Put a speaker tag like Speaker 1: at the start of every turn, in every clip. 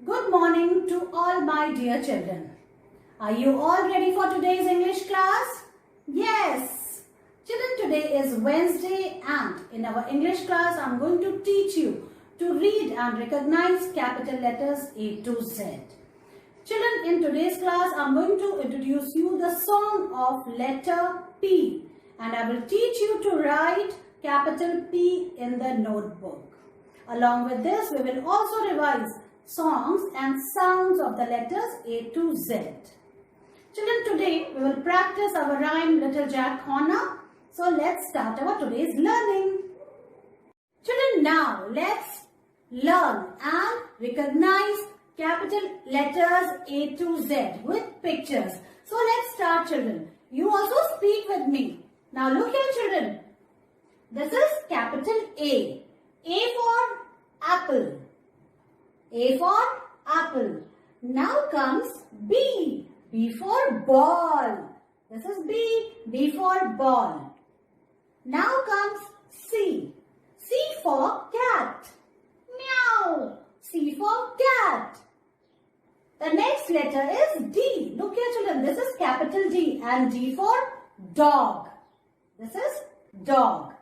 Speaker 1: Good morning to all my dear children. Are you all ready for today's English class? Yes. Children, today is Wednesday and in our English class I am going to teach you to read and recognize capital letters A to Z. Children, in today's class I am going to introduce you the song of letter P and I will teach you to write capital P in the notebook. Along with this, we will also revise songs and sounds of the letters A to Z. Children, today we will practice our rhyme Little Jack Horner. So let's start our today's learning. Children, now let's learn and recognize capital letters A to Z with pictures. So let's start, children. You also speak with me. Now look here, children. This is capital A. A for apple. A for apple. Now comes B. B for ball. This is B. B for ball. Now comes C. C for cat. Meow. C for cat. The next letter is D. Look here, children. This is capital D and D for dog. This is dog.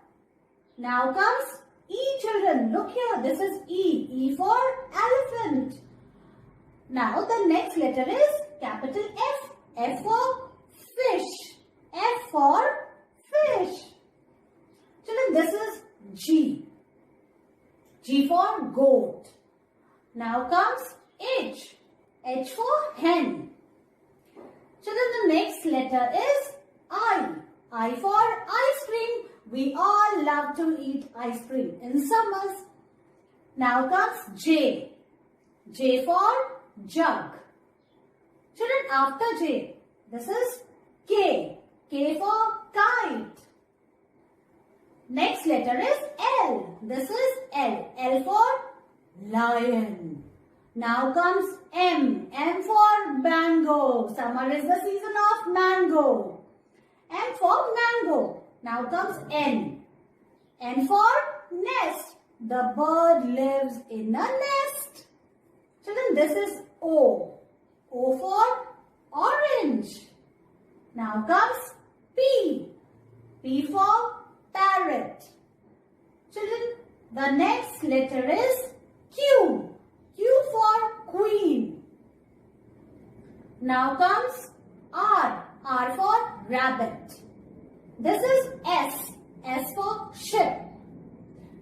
Speaker 1: Now comes E, children. Look here. This is E. E for elephant. Now the next letter is capital F. F for fish. F for fish. Children, this is G. G for goat. Now comes H. H for hen. Children, the next letter is I. I for ice cream. We all love to eat ice cream in summers. Now comes J. J for jug. Children, after J, this is K. K for kite. Next letter is L. This is L. L for lion. Now comes M. M for mango. Summer is the season of mango. M for mango. Now comes N. N for nest. The bird lives in a nest. Children, this is O. O for orange. Now comes P. P for parrot. Children, the next letter is Q. Q for queen. Now comes R. R for rabbit. This is S. S for ship.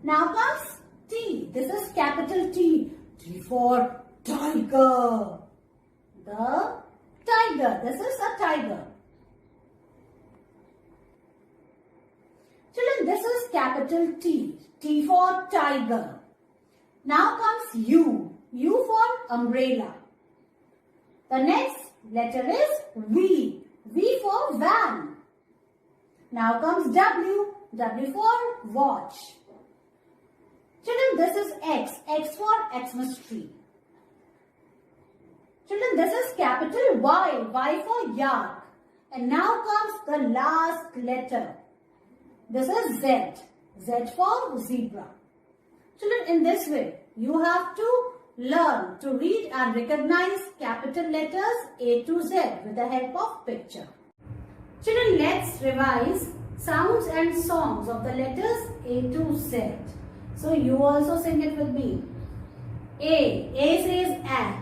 Speaker 1: Now comes T. This is capital T. T for tiger. The tiger. This is a tiger. Children, this is capital T. T for tiger. Now comes U. U for umbrella. The next letter is V. V for van. Now comes W. W for watch. Children, this is X. X for Xmas tree. Children, this is capital Y. Y for yak. And now comes the last letter. This is Z. Z for zebra. Children, in this way, you have to learn to read and recognize capital letters A to Z with the help of picture. Children, let's revise sounds and songs of the letters A to Z. So you also sing it with me. A. A says A.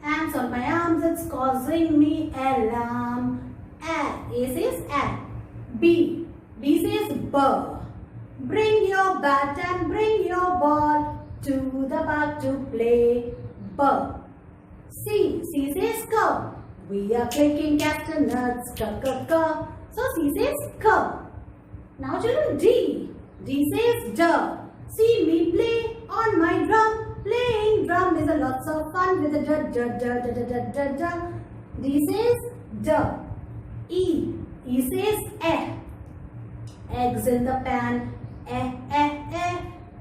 Speaker 1: Ants on my arms, it's causing me alarm. A says A. B. B says B. Bring your bat and bring your ball to the park to play. B. C. C says C. We are picking castanets. C. So C says C. Now children, D. D says D. See me play on my drum. Playing drum is a lots of fun with a D. D says D. E. E says E. Eggs in the pan.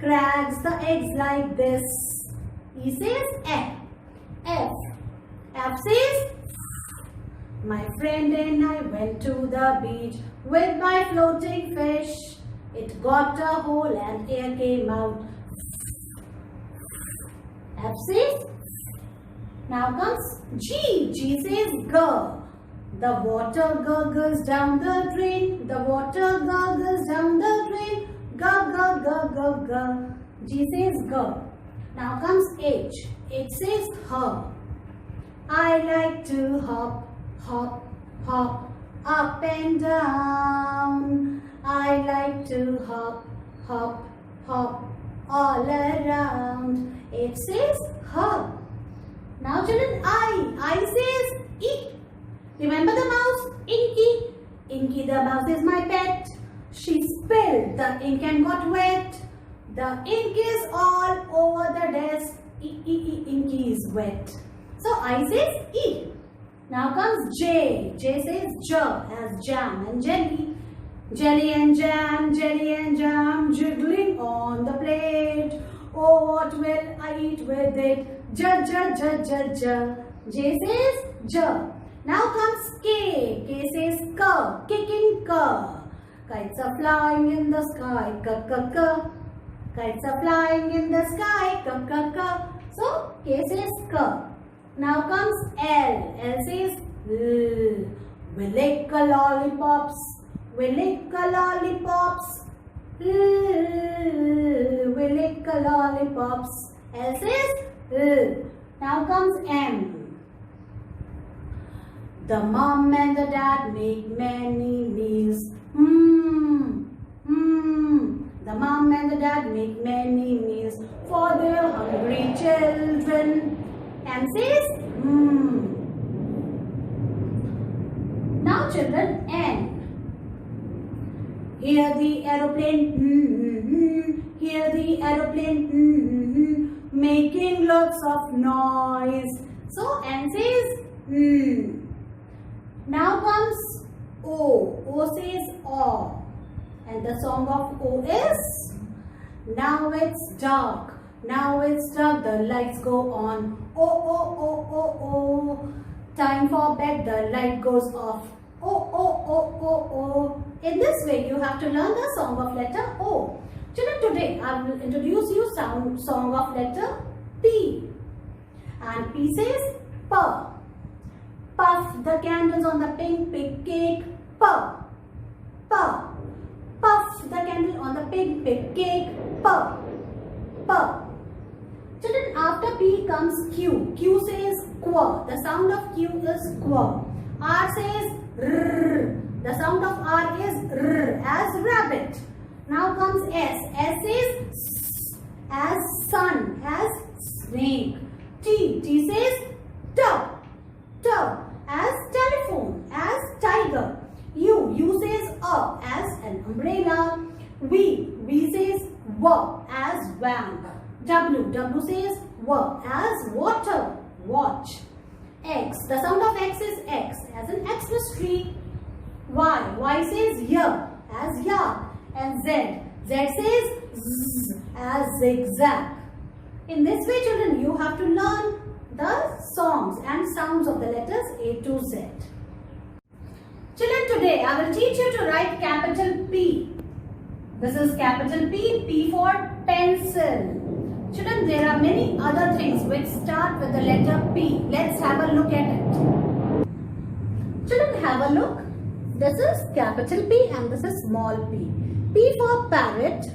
Speaker 1: Cracks the eggs like this. E says E. F. F says my friend and I went to the beach with my floating fish. It got a hole and air came out. F says now comes G. G says G. The water gurgles down the drain. The water gurgles down the drain. G, G, G, G, G. G says G. Now comes H. H says H. I like to hop, hop, hop, up and down. I like to hop, hop, hop, all around. H says H. Now children, I says E. Remember the mouse? Inky. Inky the mouse is my pet. She spilled the ink and got wet. The ink is all over the desk. Inky is wet. So I says E. Now comes J. J says J as jam and jelly. Jelly and jam, jiggling on the plate. Oh, what will I eat with it? J. J says J. Now comes K. K says K, kicking K. Kites are flying in the sky, K. Kites are flying in the sky, K. So K says K. Now comes L. L says L. We lick a lollipops. We lick a lollipops. L. We lick a lollipops. L says L. Now comes M. The mom and the dad make many meals. The mom and the dad make many meals for their hungry children. M says Now children, N. Hear the aeroplane, hear the aeroplane, making lots of noise. So N says Now comes O. O says O. And the song of O is Now it's dark. Now it's dark. The lights go on. Oh. Time for bed. The light goes off. Oh. In this way, you have to learn the song of letter O. Children, today I will introduce you song of letter P. And P says P. Puff the candles on the pink cake. Puff. Puff the candle on the pink cake. Puff. Children, after P comes Q. Q says Q. The sound of Q is Q. R says R. The sound of R is R as rabbit. Now comes S. S says S as sun, as snake. T. T says T. As telephone, as tiger. U says as an umbrella. V says W as van. W says W as water, watch. X, the sound of X is X as an Xmas tree. Y says Y as yak. And Z says Z as zigzag. In this way children, you have to learn the songs and sounds of the letters A to Z. Children, today I will teach you to write capital P. This is capital P, P for pencil. Children, there are many other things which start with the letter P. Let's have a look at it. Children, have a look. This is capital P and this is small p. P for parrot,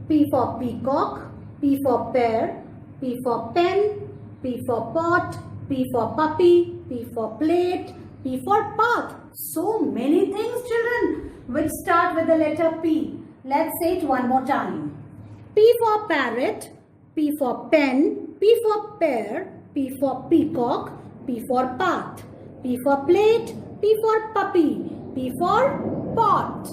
Speaker 1: P for peacock, P for pear, P for pen, P for pot, P for puppy, P for plate, P for path. So many things children which start with the letter P. Let's say it one more time. P for parrot, P for pen, P for pear, P for peacock, P for path, P for plate, P for puppy, P for pot.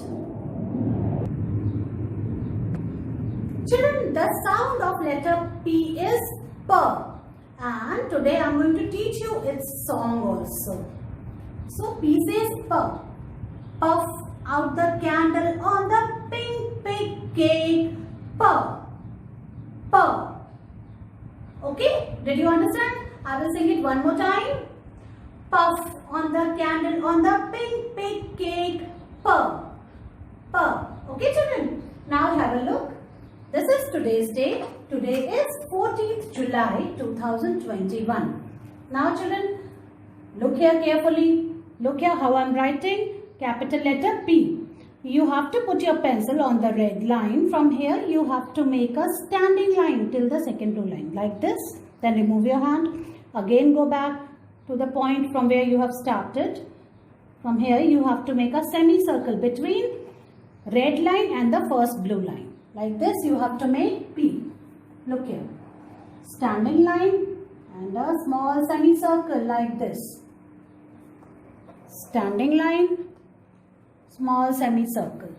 Speaker 1: Children, the sound of letter P is P. And today I am going to teach you its song also. So P says P. Puff out the candle on the pink cake. P. Okay, did you understand? I will sing it one more time. Puff on the candle on the pink cake. P. Okay children, now have a look. This is today's date. Today is 14th July 2021. Now children, look here carefully. Look here how I am writing capital letter P. You have to put your pencil on the red line. From here you have to make a standing line till the second blue line like this. Then remove your hand. Again go back to the point from where you have started. From here you have to make a semicircle between red line and the first blue line. Like this you have to make P. Look here. Standing line and a small semicircle like this. Standing line, small semicircle.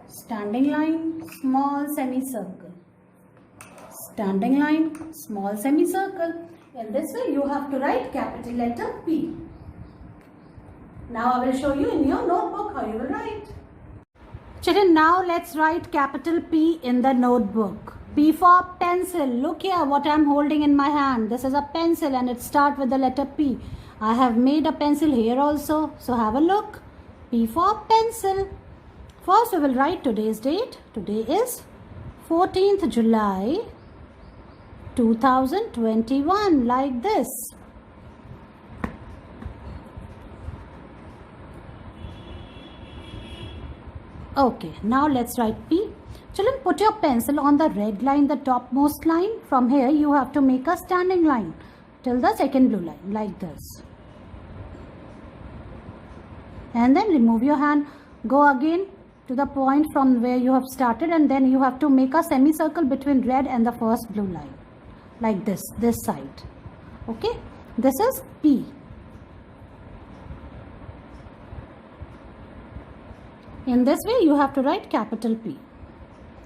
Speaker 1: Standing line, small semicircle. Standing line, small semicircle. In this way you have to write capital letter P. Now I will show you in your notebook how you will write. Children, now let's write capital P in the notebook. P for pencil. Look here what I am holding in my hand. This is a pencil and it starts with the letter P. I have made a pencil here also. So have a look. P for pencil. First we will write today's date. Today is 14th July 2021 like this. Okay, now let's write P. Children, put your pencil on the red line, the topmost line. From here you have to make a standing line till the second blue line like this. And then remove your hand. Go again to the point from where you have started and then you have to make a semicircle between red and the first blue line. Like this side. Okay, this is P. In this way you have to write capital P.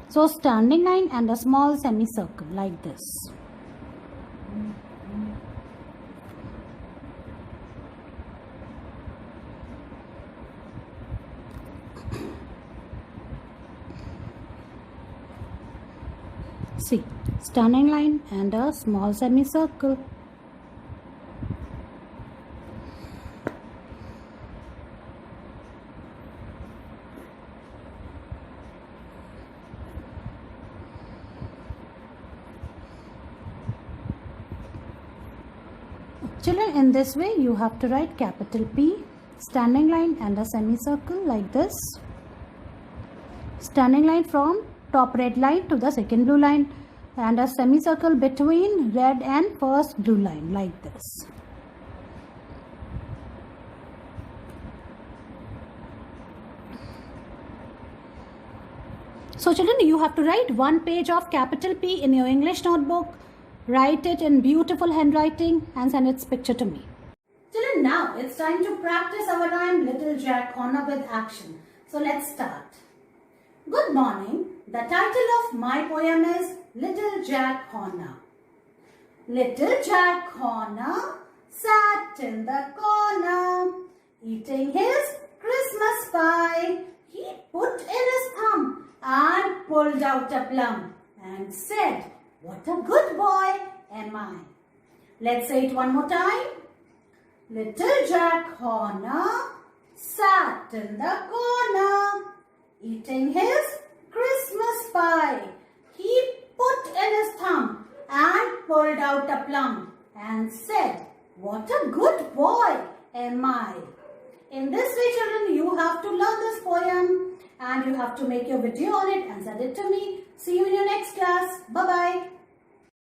Speaker 1: So standing line and a small semicircle like this. See, standing line and a small semicircle. Children, in this way you have to write capital P, standing line and a semicircle like this. Standing line from top red line to the second blue line and a semicircle between red and first blue line like this. So children, you have to write one page of capital P in your English notebook. Write it in beautiful handwriting and send its picture to me. Children, now it's time to practice our rhyme Little Jack Horner with action. So let's start. Good morning. The title of my poem is Little Jack Horner. Little Jack Horner sat in the corner, eating his Christmas pie. He put in his thumb and pulled out a plum and said, "What a good boy am I." Let's say it one more time. Little Jack Horner sat in the corner, eating his Christmas pie. He put in his thumb and pulled out a plum and said, "What a good boy am I." In this way, children, you have to learn this poem and you have to make your video on it and send it to me. See you in your next class. Bye-bye.